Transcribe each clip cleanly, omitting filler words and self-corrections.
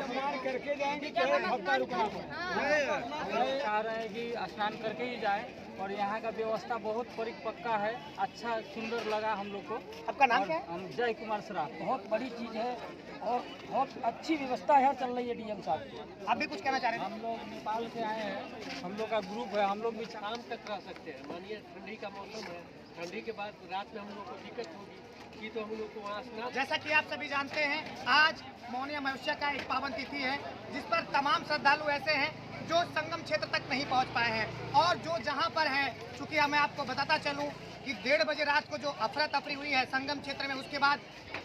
स्नान करके जाएंगे, हफ्ता रुकना चाह रहे हैं कि स्नान करके ही जाए। और यहाँ का व्यवस्था बहुत परिपक्का है, अच्छा सुंदर लगा हम लोग को। आपका नाम क्या है? हम जय कुमार सराफ। बहुत बड़ी चीज़ है और बहुत अच्छी व्यवस्था है चल रही है डीएम साहब। आप भी कुछ कहना चाह रहे हैं? हम लोग नेपाल से आए हैं, हम लोग का ग्रुप है, हम लोग भी शाम तक रह सकते हैं। मानिए ठंडी का मौसम है, ठंडी के बाद रात में हम लोग को दिक्कत होगी कि तो हम लोग को वहाँ स्नान। जैसा कि आप सभी जानते हैं, आज मौनी अमावस्या का एक पावन तिथि है जिस पर तमाम श्रद्धालु ऐसे हैं जो संगम क्षेत्र तक नहीं पहुंच पाए हैं और जो जहां पर हैं, चूंकि मैं आपको बताता चलूं कि 1:30 बजे रात को जो अफरा तफरी हुई है संगम क्षेत्र में, उसके बाद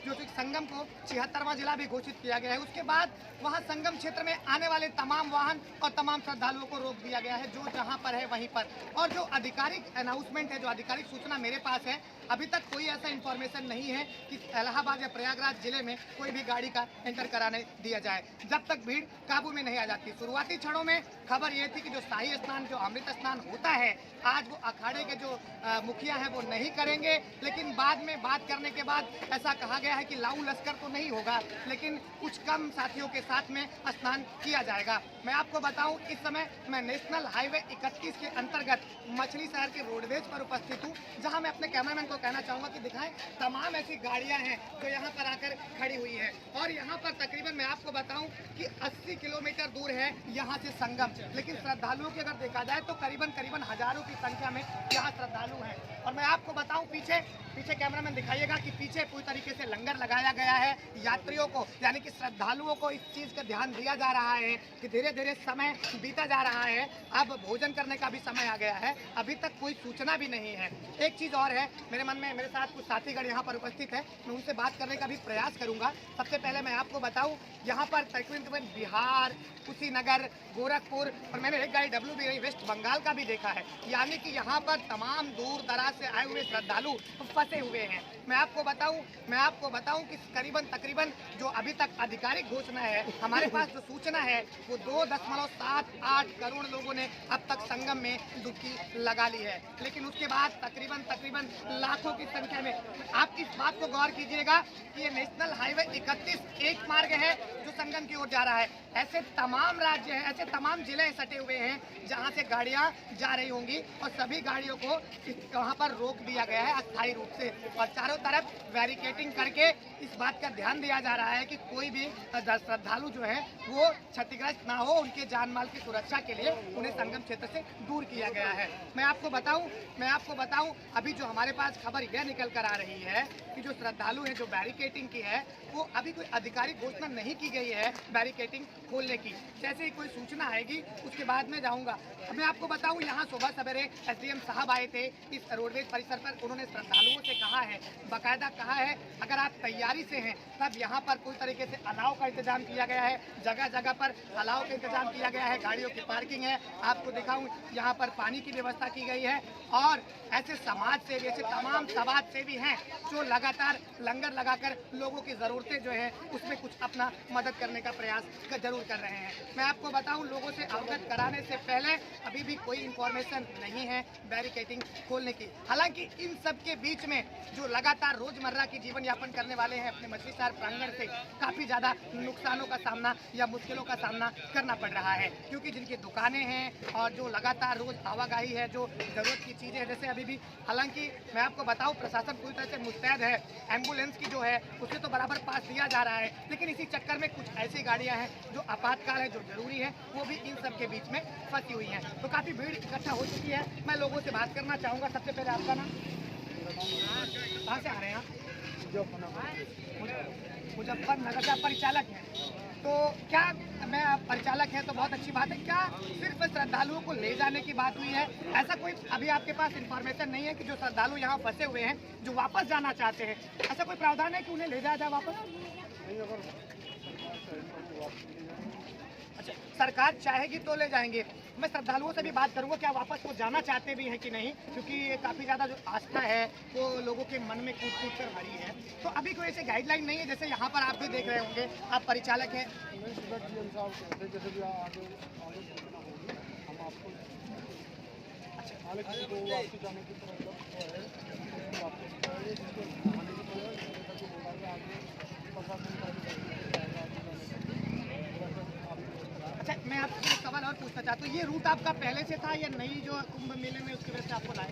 जो संगम को 76वां जिला भी घोषित किया गया है, उसके बाद वहां संगम क्षेत्र में आने वाले तमाम वाहन और तमाम श्रद्धालुओं को रोक दिया गया है, जो जहां पर है वहीं पर। और जो आधिकारिक अनाउंसमेंट है, जो आधिकारिक सूचना मेरे पास है, अभी तक कोई ऐसा इन्फॉर्मेशन नहीं है कि इलाहाबाद या प्रयागराज जिले में कोई भी गाड़ी का एंटर कराने दिया जाए जब तक भीड़ काबू में नहीं आ जाती। शुरुआती क्षणों में खबर ये थी कि जो शाही स्नान, जो अमृत स्नान होता है, आज वो अखाड़े के जो मुखिया हैं वो नहीं करेंगे, लेकिन बाद में बात करने के बाद ऐसा कहा गया है कि लाऊ लश्कर तो नहीं होगा, लेकिन कुछ कम साथियों के साथ में स्नान किया जाएगा। मैं आपको बताऊं, इस समय मैं नेशनल हाईवे 31 के अंतर्गत मछली शहर के रोडवेज पर उपस्थित हूं, जहां मैं अपने कैमरामैन को कहना चाहूंगा कि दिखाएं तमाम ऐसी गाड़ियां हैं जो यहां पर आकर खड़ी हुई है। और यहां पर तकरीबन मैं आपको बताऊं कि 80 किलोमीटर दूर है यहां से संगम, लेकिन श्रद्धालुओं की अगर देखा जाए तो करीबन हजारों की संख्या में यहाँ श्रद्धालु हैं। और मैं आपको बताऊं, पीछे कैमरामैन दिखाइएगा कि पीछे पूरी तरीके से लंगर लगाया गया है यात्रियों को, यानी कि श्रद्धालुओं को इस चीज़ का ध्यान दिया जा रहा है कि धीरे धीरे समय बीता जा रहा है, अब भोजन करने का भी समय आ गया है। अभी तक कोई सूचना भी नहीं है। एक चीज़ और है मेरे मन में, मेरे साथ कुछ साथीगण यहाँ पर उपस्थित है, मैं उनसे बात करने का भी प्रयास करूँगा। सबसे पहले मैं आपको बताऊँ, यहाँ पर तकरीबन बिहार, कुशीनगर, गोरखपुर और मैंने एक गाड़ी WBI वेस्ट बंगाल का भी देखा है, यानी कि यहाँ पर तमाम दूर दराज से आए हुए श्रद्धालु फंसे हुए हैं। मैं आपको बताऊं कि तकरीबन जो अभी तक आधिकारिक घोषणा है, हमारे पास जो सूचना है वो 2.78 करोड़ लोगों ने अब तक संगम में डुबकी लगा ली है, लेकिन उसके बाद तकरीबन लाखों की संख्या में। आप इस बात को गौर कीजिएगा कि ये नेशनल हाईवे 31 एक मार्ग है जो संगम की ओर जा रहा है। ऐसे तमाम राज्य हैं, ऐसे तमाम जिले सटे हुए हैं जहां से गाड़ियां जा रही होंगी और सभी गाड़ियों को वहां पर रोक दिया गया है अस्थायी रूप से, और चारों तरफ बैरिकेडिंग करके इस बात का ध्यान दिया जा रहा है कि कोई भी श्रद्धालु जो है वो क्षतिग्रस्त ना हो, उनके जान माल की सुरक्षा के लिए उन्हें संगम क्षेत्र से दूर किया गया है। मैं आपको बताऊं अभी जो हमारे पास खबर यह निकल कर आ रही है कि जो श्रद्धालु हैं, जो बैरिकेडिंग की है, वो अभी कोई आधिकारिक घोषणा नहीं की गई है बैरिकेडिंग खोलने की। जैसे ही कोई सूचना आएगी उसके बाद में जाऊंगा। मैं आपको बताऊं, यहाँ सुबह सवेरे SDM साहब आए थे इस रोडवेज परिसर पर। उन्होंने श्रद्धालुओं से कहा है, बाकायदा कहा है, अगर आप तैयारी से हैं तब यहाँ पर पूरी तरीके से अलाव का इंतजाम किया गया है, जगह जगह पर अलाव का इंतजाम किया गया है, गाड़ियों की पार्किंग है। आपको दिखाऊं, यहाँ पर पानी की व्यवस्था की गई है और ऐसे समाज सेवी, ऐसे तमाम समाज सेवी हैं जो लगातार लंगर लगाकर लोगों की ज़रूरतें जो है उसमें कुछ अपना मदद करने का प्रयास जरूर कर रहे हैं। मैं आपको बताऊं, लोगों से अवगत कराने से पहले अभी भी कोई इंफॉर्मेशन नहीं है बैरिकेडिंग खोलने की। हालांकि इन सब के बीच में जो लगातार रोजमर्रा की जीवन यापन करने वाले हैं, अपने मछली शहर प्रांगण से काफ़ी ज़्यादा नुकसानों का सामना या मुश्किलों का सामना करना पड़ रहा है, क्योंकि जिनकी दुकानें हैं और जो लगातार रोज आवाजाही है, जो ज़रूरत की चीज़ें हैं, जैसे अभी भी, हालांकि मैं आपको बताऊं प्रशासन पूरी तरह से मुस्तैद है, एम्बुलेंस की जो है उसे तो बराबर पास दिया जा रहा है, लेकिन इसी चक्कर में कुछ ऐसी गाड़ियां हैं जो आपातकाल है, जो जरूरी है, वो भी इन सब के बीच में फंसी हुई हैं। तो काफ़ी भीड़ इकट्ठा हो चुकी है। मैं लोगों से बात करना चाहूँगा। सबसे पहले आपका नाम? कहाँ से आ रहे हैं आप? मुजफ्फरनगर से। आप परिचालक हैं, तो क्या मैं आप परिचालक हैं तो बहुत अच्छी बात है। क्या सिर्फ श्रद्धालुओं को ले जाने की बात हुई है? ऐसा कोई अभी आपके पास इंफॉर्मेशन नहीं है कि जो श्रद्धालु यहाँ फंसे हुए हैं, जो वापस जाना चाहते हैं, ऐसा कोई प्रावधान है कि उन्हें ले जाया जाए वापस? अच्छा, सरकार चाहेगी तो ले जाएंगे। मैं श्रद्धालुओं से भी बात करूंगा क्या वापस वो जाना चाहते भी हैं कि नहीं, क्योंकि ये काफ़ी ज़्यादा जो आस्था है वो लोगों के मन में कूट कूट कर भरी है। तो अभी कोई ऐसे गाइडलाइन नहीं है, जैसे यहाँ पर आप भी देख रहे होंगे, आप परिचालक हैं। अच्छा, पूछना चाहता हूँ, ये रूट आपका पहले से था या नई जो कुंभ मेले में उसकी वजह से आपको लाए?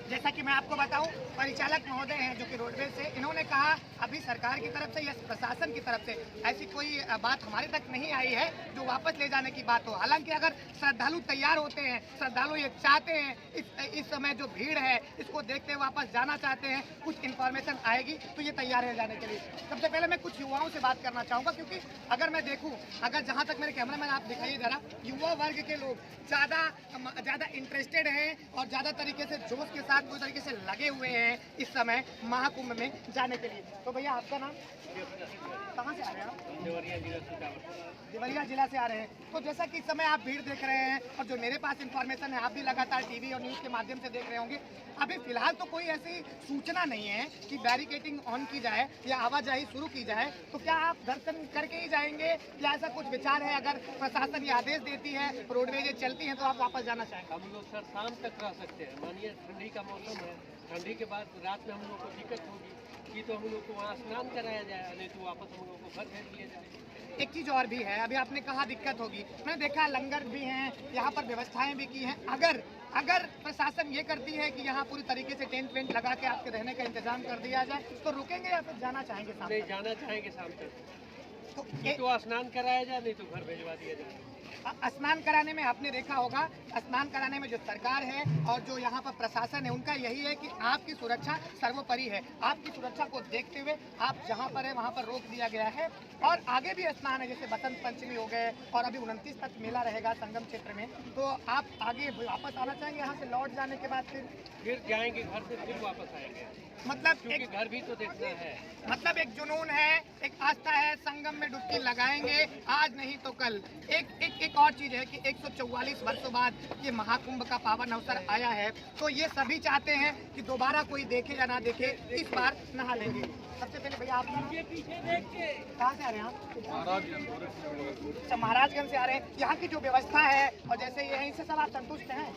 जैसा कि मैं आपको बताऊं, परिचालक महोदय हैं जो कि रोडवेज से, इन्होंने कहा अभी सरकार की तरफ से या प्रशासन की तरफ से ऐसी कोई बात हमारे तक नहीं आई है जो वापस ले जाने की बात हो। हालांकि अगर श्रद्धालु तैयार होते हैं, श्रद्धालु ये चाहते हैं, इस समय जो भीड़ है इसको देखते हुए वापस जाना चाहते हैं, कुछ इन्फॉर्मेशन आएगी तो ये तैयार है जाने के लिए। सबसे पहले मैं कुछ युवाओं से बात करना चाहूँगा, क्योंकि अगर मैं देखूँ, अगर जहाँ तक मेरे कैमरा मैन आप दिखाइए जरा, युवा वर्ग के लोग ज़्यादा इंटरेस्टेड हैं और ज़्यादा तरीके से जोश के साथ पूरी तरीके से लगे हुए हैं इस समय महाकुंभ में जाने के लिए। तो भैया आपका नाम? कहाँ से आ रहे हैं आप? देवरिया जिला से आ रहे हैं। तो जैसा कि इस समय आप भीड़ देख रहे हैं और जो मेरे पास इंफॉर्मेशन है, आप भी लगातार टीवी और न्यूज़ के माध्यम से देख रहे होंगे, अभी फिलहाल तो कोई ऐसी सूचना नहीं है कि बैरिकेडिंग ऑन की जाए या आवाजाही शुरू की जाए। तो क्या आप दर्शन करके ही जाएंगे या ऐसा कुछ विचार है, अगर प्रशासन ये आदेश देती है, रोडवेज चलती है, तो आप वापस जाना चाहेंगे? हम लोग सर शाम तक रह सकते हैं। मानिए ठंडी का मौसम है, ठंडी के बाद रात में हम लोग को दिक्कत होगी कि तो हम लोग को वहाँ स्नान कराया जाए, नहीं तो वापस हम लोग को घर भेज दिया जाए। एक चीज़ और भी है, अभी आपने कहा दिक्कत होगी, मैंने देखा लंगर भी हैं, यहाँ पर व्यवस्थाएं भी की हैं। अगर प्रशासन ये करती है कि यहाँ पूरी तरीके से टेंट वेंट लगा के आपके रहने का इंतजाम कर दिया जाए, तो रुकेंगे या फिर जाना चाहेंगे? नहीं, जाना चाहेंगे शाम तक। तो स्नान कराया जाए, नहीं तो घर भेजवा दिया जाए। स्नान कराने में आपने देखा होगा, स्नान कराने में जो सरकार है और जो यहाँ पर प्रशासन है, उनका यही है कि आपकी सुरक्षा सर्वोपरि है। आपकी सुरक्षा को देखते हुए आप जहाँ पर है वहाँ पर रोक दिया गया है। और आगे भी स्नान है, जैसे बसंत पंचमी हो गए और अभी 29 तक मेला रहेगा संगम क्षेत्र में, तो आप आगे वापस आना चाहेंगे यहाँ से लौट जाने के बाद? फिर जाएंगे घर से, फिर वापस आएंगे। मतलब एक घर भी तो देखना है। मतलब एक जुनून है, एक आस्था है, संगम में डुबकी लगाएंगे आज नहीं तो कल। एक और चीज है कि 144 वर्षों बाद ये महाकुंभ का पावन अवसर आया है, तो ये सभी चाहते हैं कि दोबारा कोई देखे या ना देखे, इस बार नहा लेंगे। सबसे पहले भैया आप पीछे देख के कहाँ से आ रहे हैं आप? अच्छा, महाराजगंज से आ रहे हैं। यहाँ की जो व्यवस्था है और जैसे ये है, इससे सब आप संतुष्ट हैं?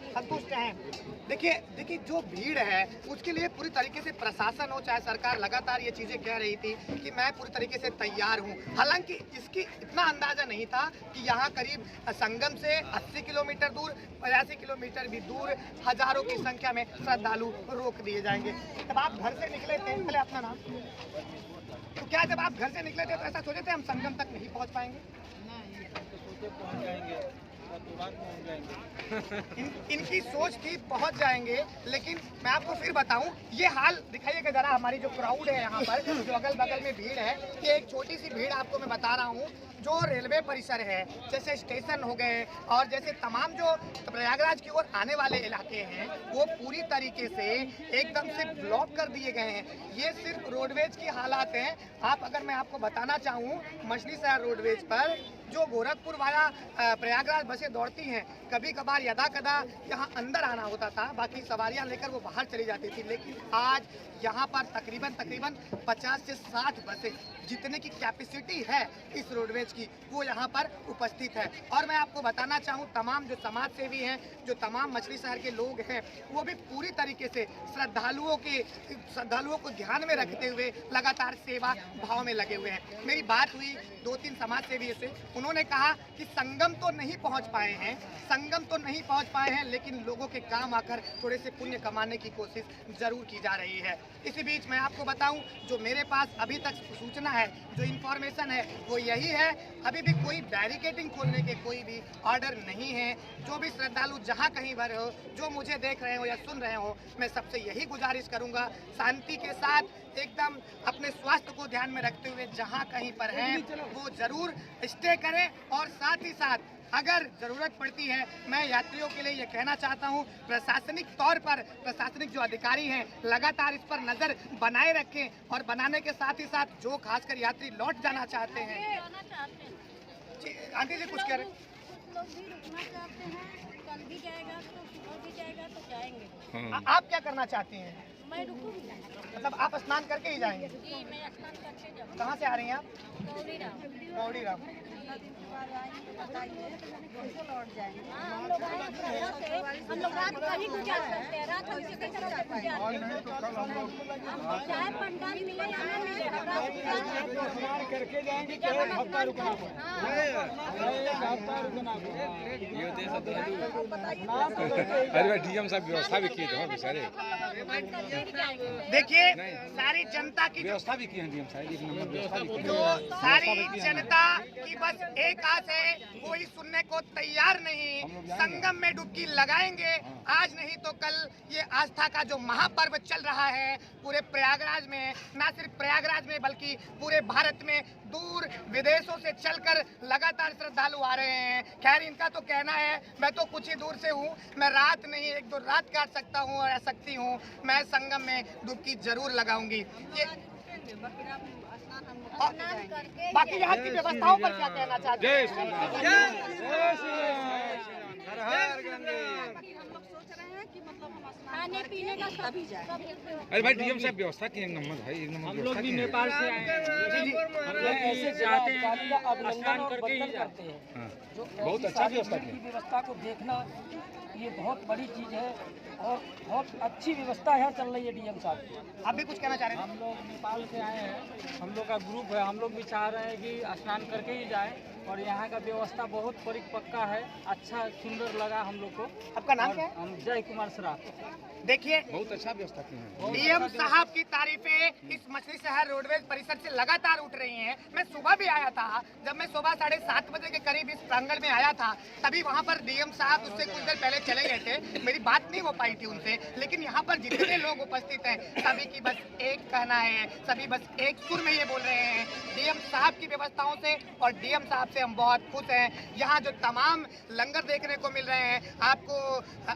संतुष्ट हैं। देखिए जो भीड़ है उसके लिए पूरी तरीके से प्रशासन हो चाहे सरकार लगातार ये चीज़ें कह रही थी कि मैं पूरी तरीके से तैयार हूँ। हालांकि इसकी इतना अंदाज़ा नहीं था कि यहाँ करीब संगम से 80 किलोमीटर दूर, 85 किलोमीटर भी दूर हजारों की संख्या में श्रद्धालु रोक दिए जाएंगे। जब आप घर से निकले थे, पहले अपना नाम, तो क्या जब आप घर से निकले थे तो ऐसा सोचे थे हम संगम तक नहीं पहुँच पाएंगे? पहुँच जाएंगे, इनकी सोच थी पहुंच जाएंगे, लेकिन मैं आपको फिर बताऊं, ये हाल दिखाइएगा जरा, हमारी जो क्राउड है यहाँ पर, जो अगल बगल में भीड़ है, ये एक छोटी सी भीड़ आपको मैं बता रहा हूँ। जो रेलवे परिसर है, जैसे स्टेशन हो गए और जैसे तमाम जो प्रयागराज की ओर आने वाले इलाके हैं, वो पूरी तरीके से एकदम से ब्लॉक कर दिए गए हैं। ये सिर्फ रोडवेज की हालात हैं। आप अगर मैं आपको बताना चाहूँ, मछली शहर रोडवेज पर जो गोरखपुर वाया प्रयागराज बसें दौड़ती हैं, कभी कभार यदा कदा यहाँ अंदर आना होता था, बाकी सवारियाँ लेकर वो बाहर चली जाती थी। लेकिन आज यहाँ पर तकरीबन 50 से 60 बसें, जितने की कैपेसिटी है इस रोडवेज की, वो यहाँ पर उपस्थित है। और मैं आपको बताना चाहूँ, तमाम जो समाज सेवी हैं, जो तमाम मछली शहर के लोग हैं, वो भी पूरी तरीके से श्रद्धालुओं को ध्यान में रखते हुए लगातार सेवा भाव में लगे हुए हैं। मेरी बात हुई 2-3 समाज सेवी से, उन्होंने कहा कि संगम तो नहीं पहुँच पाए हैं, लेकिन लोगों के काम आकर थोड़े से पुण्य कमाने की कोशिश जरूर की जा रही है। इसी बीच मैं आपको बताऊं, जो मेरे पास अभी तक सूचना है, जो इन्फॉर्मेशन है, वो यही है, अभी भी कोई बैरिकेडिंग खोलने के कोई भी ऑर्डर नहीं है। जो भी श्रद्धालु जहां कहीं पर हो, जो मुझे देख रहे हो या सुन रहे हो, मैं सबसे यही गुजारिश करूंगा, शांति के साथ एकदम अपने स्वास्थ्य को ध्यान में रखते हुए जहां कहीं पर हैं वो जरूर स्टे करें। और साथ ही साथ अगर ज़रूरत पड़ती है, मैं यात्रियों के लिए ये कहना चाहता हूँ, प्रशासनिक तौर पर प्रशासनिक जो अधिकारी हैं लगातार इस पर नज़र बनाए रखें, और बनाने के साथ ही साथ जो खासकर यात्री लौट जाना चाहते हैं। आंटी जी कुछ कह रहे हैं? लोग भी रुकना चाहते हैं, कल भी जाएगा तो सुबह भी जाएगा तो जाएंगे। आप क्या करना चाहती हैं? मैं रुकूंगी ना। मतलब आप स्नान करके ही जाएंगे? जी, मैं स्नान करके जाऊँ। कहाँ से आ रही हैं आप? गौरी राम। हाँ, हम लोग आए प्रयाग से, हम लोग रात का ही गुजार सकते हैं। रात हम किसी तरह से गुजार हम चाहे पंडाल मिले या ना मिले, हम रात गुजार स्नान करके जाएंगे चाहे एक हफ्ता रुकना पड़े, एक हफ्ता रुकना अरे भाई डीएम साहब व्यवस्था भी किए थे बेचारे, देखिए सारी जनता की व्यवस्था भी की है डीएम साहब, एक नंबर व्यवस्था भी की जो है। सारी जनता की बस एक आस है, कोई सुनने को तैयार नहीं। संगम में डुबकी लगाएंगे आज नहीं तो कल। ये आस्था का जो महापर्व चल रहा है पूरे प्रयागराज में, ना सिर्फ प्रयागराज में बल्कि पूरे भारत में दूर विदेशों से चलकर लगातार श्रद्धालु आ रहे हैं। खैर इनका तो कहना है, मैं तो कुछ ही दूर से हूँ, मैं रात नहीं 1-2 रात काट सकता हूँ और आ सकती हूँ, मैं संगम में डुबकी जरूर लगाऊंगी। ये बाकी यहाँ की व्यवस्थाओं पर क्या कहना चाहते हैं? खाने पीने का सभी जाए। अरे भाई डीएम साहब व्यवस्था की एक नंबर भाई, एक नंबर हम लोग व्यवस्था भी की है। नेपाल से आए हैं, हम लोग ऐसे जाते हैं, स्नान करके ही जाते हैं। हाँ, जो बहुत ऐसी अच्छा सारी व्यवस्था भीड़ की की व्यवस्था को देखना ये बहुत बड़ी चीज़ है और बहुत अच्छी व्यवस्था यहाँ चल रही है डीएम साहब। आप भी कुछ कहना चाह रहे हम लोग नेपाल से आए हैं, हम लोग का ग्रुप है, हम लोग भी चाह रहे हैं कि स्नान करके ही जाएं और यहाँ का व्यवस्था बहुत परिपक्का है, अच्छा सुंदर लगा हम लोग को। हैं? आपका नाम और क्या है? हम जय कुमार सराफ। देखिए बहुत अच्छा व्यवस्था की है। डीएम साहब की तारीफें इस मछली शहर रोडवेज परिसर से लगातार उठ रही हैं। मैं सुबह भी आया था, जब मैं सुबह 7:30 बजे के करीब इस प्रांगण में आया था तभी वहां पर डीएम साहब उससे कुछ देर पहले चले गए थे, मेरी बात नहीं हो पाई थी उनसे। लेकिन यहाँ पर जितने लोग उपस्थित हैं सभी की बस एक कहना है, सभी बस एक सुर में ये बोल रहे हैं डीएम साहब की व्यवस्थाओं से और डीएम साहब से हम बहुत खुश हैं। यहाँ जो तमाम लंगर देखने को मिल रहे हैं, आपको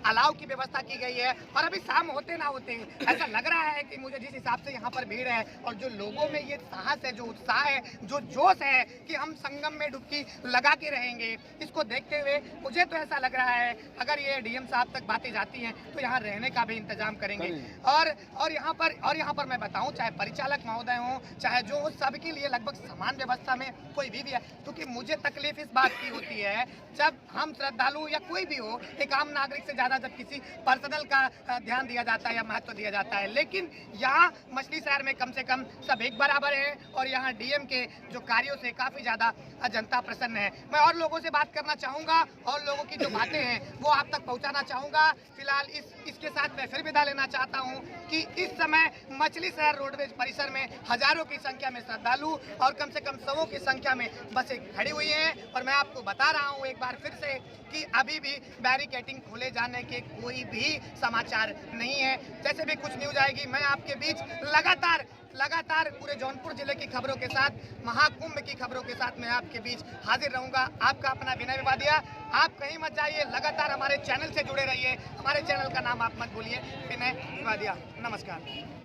अलाव की व्यवस्था की गई है और अभी शाम होते ना होते ऐसा लग रहा है कि मुझे जिस हिसाब से यहाँ पर भीड़ है और जो लोगों में ये साहस है, जो उत्साह है, जो जोश है कि हम संगम में डुबकी लगा के रहेंगे, इसको देखते हुए मुझे तो ऐसा लग रहा है अगर ये डीएम साहब तक बातें जाती हैं तो यहाँ रहने का भी इंतजाम करेंगे। और यहाँ पर मैं बताऊँ, चाहे परिचालक महोदय हों चाहे जो हो, सबके लिए लगभग समान व्यवस्था में कोई भी है। क्योंकि मुझे तकलीफ इस बात की होती है जब हम श्रद्धालु या कोई भी हो, एक आम नागरिक से ज़्यादा जब किसी पर्सनल का ध्यान दिया जाता है या महत्व दिया जाता है, लेकिन यहाँ मछली शहर में कम से कम सब एक बराबर है और यहाँ डीएम के जो कार्यों से काफ़ी ज़्यादा जनता प्रसन्न है। मैं और लोगों से बात करना चाहूँगा और लोगों की जो बातें हैं वो आप तक पहुँचाना चाहूँगा। फिलहाल इसके साथ मैं फिर विदा लेना चाहता हूँ कि इस समय मछली शहर रोडवेज परिसर में हजारों की संख्या में श्रद्धालु और कम से कम 100 की संख्या में बसें खड़ी हुई हैं और मैं आपको बता रहा हूँ एक बार फिर से कि अभी भी बैरिकेडिंग खोले जाने के कोई भी समाचार नहीं है। जैसे भी कुछ न्यूज आएगी मैं आपके बीच लगातार पूरे जौनपुर जिले की खबरों के साथ, महाकुंभ की खबरों के साथ मैं आपके बीच हाजिर रहूंगा। आपका अपना विनय विवादिया, आप कहीं मत जाइए, लगातार हमारे चैनल से जुड़े रहिए। हमारे चैनल का नाम आप मत भूलिए, विनय विवादिया। नमस्कार।